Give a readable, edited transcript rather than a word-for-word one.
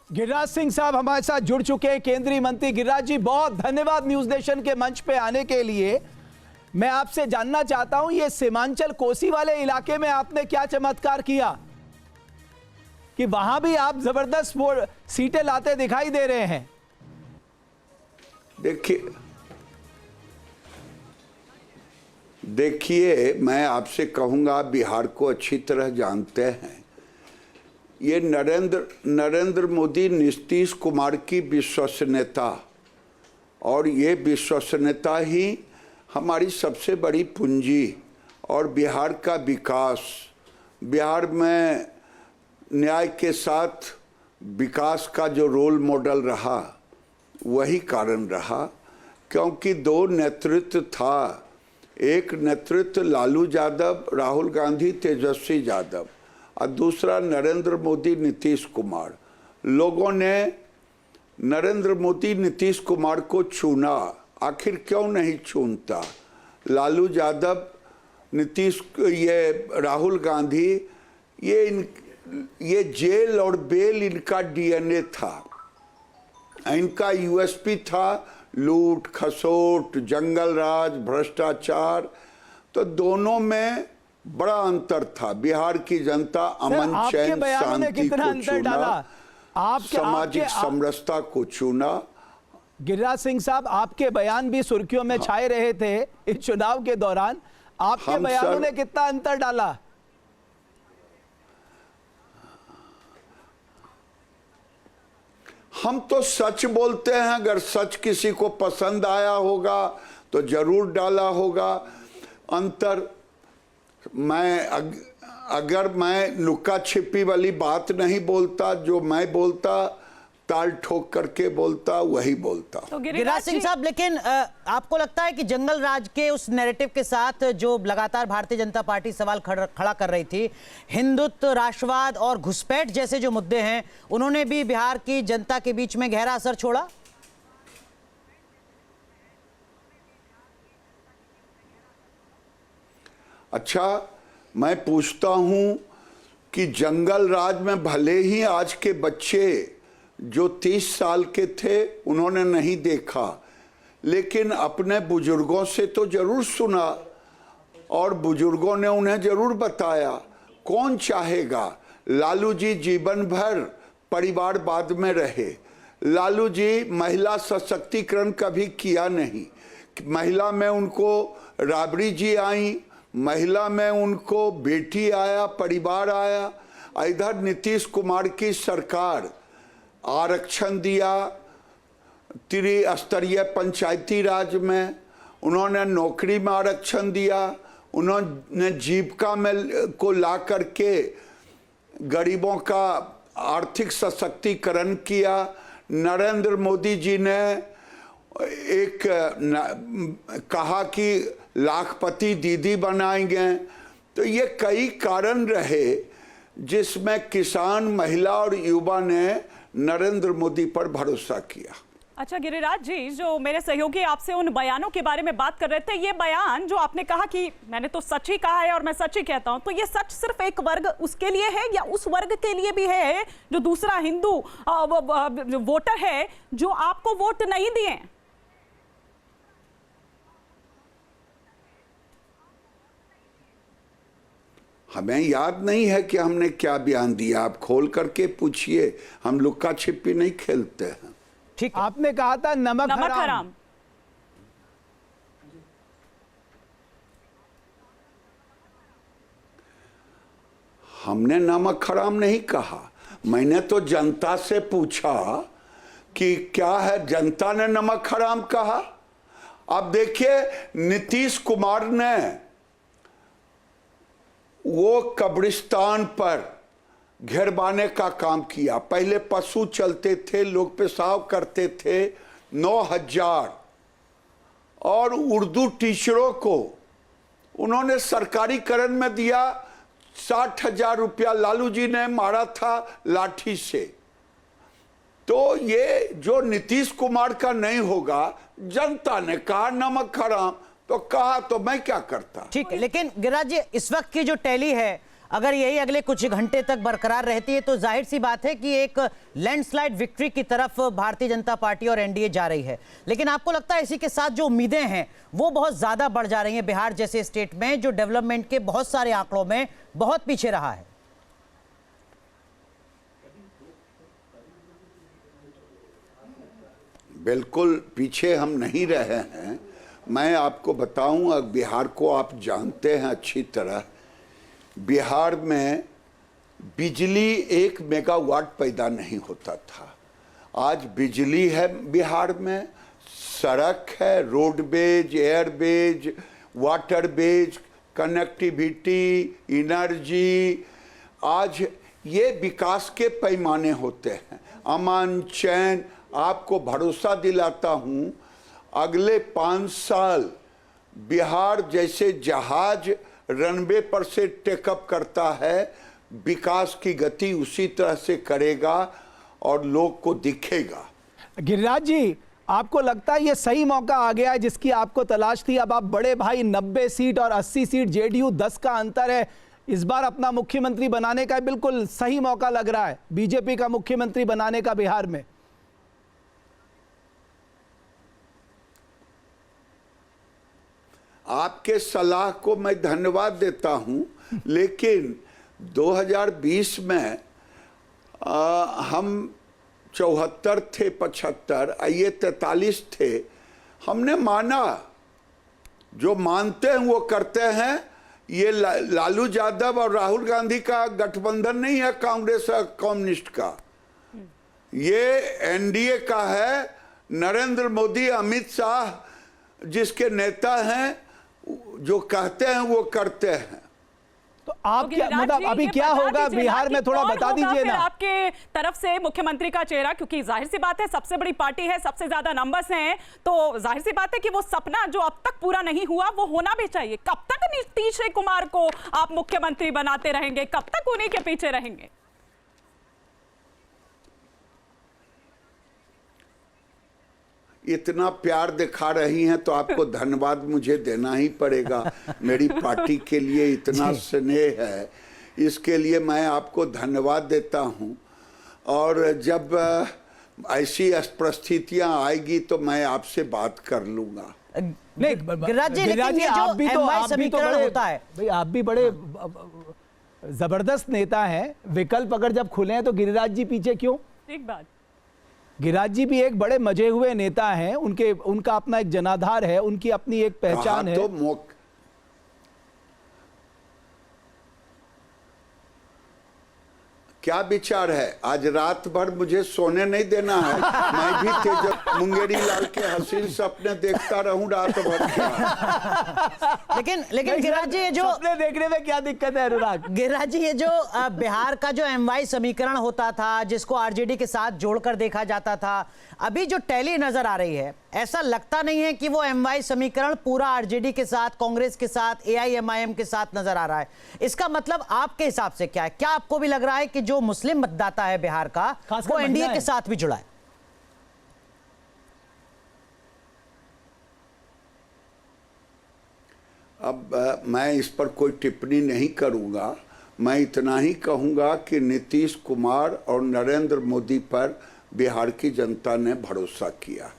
गिरिराज सिंह साहब हमारे साथ जुड़ चुके हैं, केंद्रीय मंत्री। गिरिराज जी, बहुत धन्यवाद न्यूज नेशन के मंच पे आने के लिए। मैं आपसे जानना चाहता हूं, ये सीमांचल कोसी वाले इलाके में आपने क्या चमत्कार किया कि वहां भी आप जबरदस्त सीटें लाते दिखाई दे रहे हैं? देखिए, मैं आपसे कहूंगा, बिहार को अच्छी तरह जानते हैं। ये नरेंद्र मोदी, नीतीश कुमार की विश्वसनीयता, और ये विश्वसनीयता ही हमारी सबसे बड़ी पूंजी, और बिहार का विकास, बिहार में न्याय के साथ विकास का जो रोल मॉडल रहा, वही कारण रहा। क्योंकि दो नेतृत्व था, एक नेतृत्व लालू यादव, राहुल गांधी, तेजस्वी यादव, और दूसरा नरेंद्र मोदी, नीतीश कुमार। लोगों ने नरेंद्र मोदी, नीतीश कुमार को चुना। आखिर क्यों नहीं चुनता? लालू यादव, ये राहुल गांधी, ये जेल और बेल इनका डीएनए था। इनका यूएसपी था लूट खसोट, जंगल राज, भ्रष्टाचार। तो दोनों में बड़ा अंतर था। बिहार की जनता अमन, चैन, शांति को चुना, सामाजिक समरसता को चुना। गिरिराज सिंह साहब, आपके बयान भी सुर्खियों में छाए रहे थे इस चुनाव के दौरान। आपके बयानों ने कितना अंतर डाला? हम तो सच बोलते हैं। अगर सच किसी को पसंद आया होगा तो जरूर डाला होगा अंतर। अगर मैं लुका छिपी वाली बात नहीं बोलता, जो मैं बोलता, ताल ठोक करके बोलता, वही बोलता। तो गिरिराज सिंह साहब, लेकिन आपको लगता है कि जंगल राज के उस नैरेटिव के साथ जो लगातार भारतीय जनता पार्टी सवाल खड़ा कर रही थी, हिंदुत्व, राष्ट्रवाद और घुसपैठ जैसे जो मुद्दे हैं, उन्होंने भी बिहार की जनता के बीच में गहरा असर छोड़ा? अच्छा, मैं पूछता हूं कि जंगल राज में भले ही आज के बच्चे जो 30 साल के थे उन्होंने नहीं देखा, लेकिन अपने बुजुर्गों से तो जरूर सुना, और बुजुर्गों ने उन्हें जरूर बताया। कौन चाहेगा? लालू जी जीवन भर परिवारवाद में रहे। लालू जी महिला सशक्तिकरण कभी किया नहीं। महिला में उनको राबड़ी जी आई, महिला में उनको बेटी आया, परिवार आया। इधर नीतीश कुमार की सरकार आरक्षण दिया त्रिस्तरीय पंचायती राज में, उन्होंने नौकरी में आरक्षण दिया, उन्होंने जीविका में को ला करके गरीबों का आर्थिक सशक्तिकरण किया। नरेंद्र मोदी जी ने कहा कि लाखपति दीदी बनाएंगे। तो ये कई कारण रहे जिसमें किसान, महिला और युवा ने नरेंद्र मोदी पर भरोसा किया। अच्छा गिरिराज जी, जो मेरे सहयोगी आपसे उन बयानों के बारे में बात कर रहे थे, ये बयान जो आपने कहा कि मैंने तो सच ही कहा है और मैं सच ही कहता हूं, तो ये सच सिर्फ एक वर्ग उसके लिए है या उस वर्ग के लिए भी है जो दूसरा हिंदू वोटर है जो आपको वोट नहीं दिए? हमें याद नहीं है कि हमने क्या बयान दिया। आप खोल करके पूछिए, हम लुक्का छिपी नहीं खेलते हैं। ठीक, आपने कहा था नमक हराम। हमने नमक हराम नहीं कहा। मैंने तो जनता से पूछा कि क्या है, जनता ने नमक हराम कहा। अब देखिए, नीतीश कुमार ने वो कब्रिस्तान पर घेरवाने का काम किया। पहले पशु चलते थे, लोग पेशाब करते थे, 9,000 और उर्दू टीचरों को उन्होंने सरकारीकरण में दिया। 60,000 रुपया लालू जी ने मारा था लाठी से। तो ये जो नीतीश कुमार का नहीं होगा, जनता ने कहा नमक हराम, तो कहा तो मैं क्या करता। ठीक है, लेकिन गिरिराज जी, इस वक्त की जो टैली है अगर यही अगले कुछ घंटे तक बरकरार रहती है तो जाहिर सी बात है कि एक लैंडस्लाइड विक्ट्री की तरफ भारतीय जनता पार्टी और एनडीए जा रही है। लेकिन आपको लगता है इसी के साथ जो उम्मीदें हैं वो बहुत ज्यादा बढ़ जा रही हैं बिहार जैसे स्टेट में जो डेवलपमेंट के बहुत सारे आंकड़ों में बहुत पीछे रहा है? बिल्कुल पीछे हम नहीं रहे हैं। मैं आपको बताऊं, अब बिहार को आप जानते हैं अच्छी तरह, बिहार में बिजली 1 मेगावाट पैदा नहीं होता था। आज बिजली है बिहार में, सड़क है, roadways, Airways, waterways, connectivity, energy, आज ये विकास के पैमाने होते हैं। अमन चैन, आपको भरोसा दिलाता हूँ अगले 5 साल बिहार जैसे जहाज रनवे पर से टेकअप करता है, विकास की गति उसी तरह से करेगा और लोग को दिखेगा। गिरिराज जी, आपको लगता है ये सही मौका आ गया है जिसकी आपको तलाश थी? अब आप बड़े भाई 90 सीट और 80 सीट, जेडीयू 10 का अंतर है, इस बार अपना मुख्यमंत्री बनाने का बिल्कुल सही मौका लग रहा है बीजेपी का मुख्यमंत्री बनाने का बिहार में? आपके सलाह को मैं धन्यवाद देता हूं, लेकिन 2020 में हम 74 थे, 75, ये 43 थे। हमने माना, जो मानते हैं वो करते हैं। ये लालू यादव और राहुल गांधी का गठबंधन नहीं है कांग्रेस और कम्युनिस्ट का, ये एनडीए का है। नरेंद्र मोदी, अमित शाह जिसके नेता हैं, जो कहते हैं वो करते हैं। तो आप क्या मतलब अभी क्या होगा बिहार में, थोड़ा बता दीजिए ना। आपके तरफ से मुख्यमंत्री का चेहरा, क्योंकि जाहिर सी बात है सबसे बड़ी पार्टी है, सबसे ज्यादा नंबर्स हैं, तो जाहिर सी बात है कि वो सपना जो अब तक पूरा नहीं हुआ वो होना भी चाहिए। कब तक नीतीश कुमार को आप मुख्यमंत्री बनाते रहेंगे? कब तक उन्हीं के पीछे रहेंगे? इतना प्यार दिखा रही हैं तो आपको धन्यवाद मुझे देना ही पड़ेगा। मेरी पार्टी के लिए इतना स्नेह है, इसके लिए मैं आपको धन्यवाद देता हूं। और जब ऐसी परिस्थितियां आएगी तो मैं आपसे बात कर लूंगा। नहीं गिरिराज जी, लेकिन ये आप भी जो समीकरण बड़े होता है, भाई, आप भी बड़े जबरदस्त नेता हैं। विकल्प अगर जब खुले हैं तो गिरिराज जी पीछे क्यों? एक बात, गिरिराज जी भी एक बड़े मजे हुए नेता हैं, उनका अपना एक जनाधार है, उनकी अपनी एक पहचान है। तो क्या विचार है? आज रात भर मुझे सोने नहीं देना है। मैं भी जब मुंगेरी लाल के हसीन सपने देखता रहूं रात भर। लेकिन गिरिराज जी, ये जो सपने देखने में क्या दिक्कत है अनुराग? गिरिराज जी, ये जो बिहार का जो एमवाई समीकरण होता था, जिसको आरजेडी के साथ जोड़कर देखा जाता था, अभी जो टैली नजर आ रही है, ऐसा लगता नहीं है कि वो एमवाई समीकरण पूरा आरजेडी के साथ, कांग्रेस के साथ, एआईएमआईएम के साथ नजर आ रहा है? इसका मतलब आपके हिसाब से क्या है? क्या आपको भी लग रहा है कि जो मुस्लिम मतदाता है बिहार का, वो एनडीए के साथ भी जुड़ा है? अब मैं इस पर कोई टिप्पणी नहीं करूंगा। मैं इतना ही कहूंगा कि नीतीश कुमार और नरेंद्र मोदी पर बिहार की जनता ने भरोसा किया।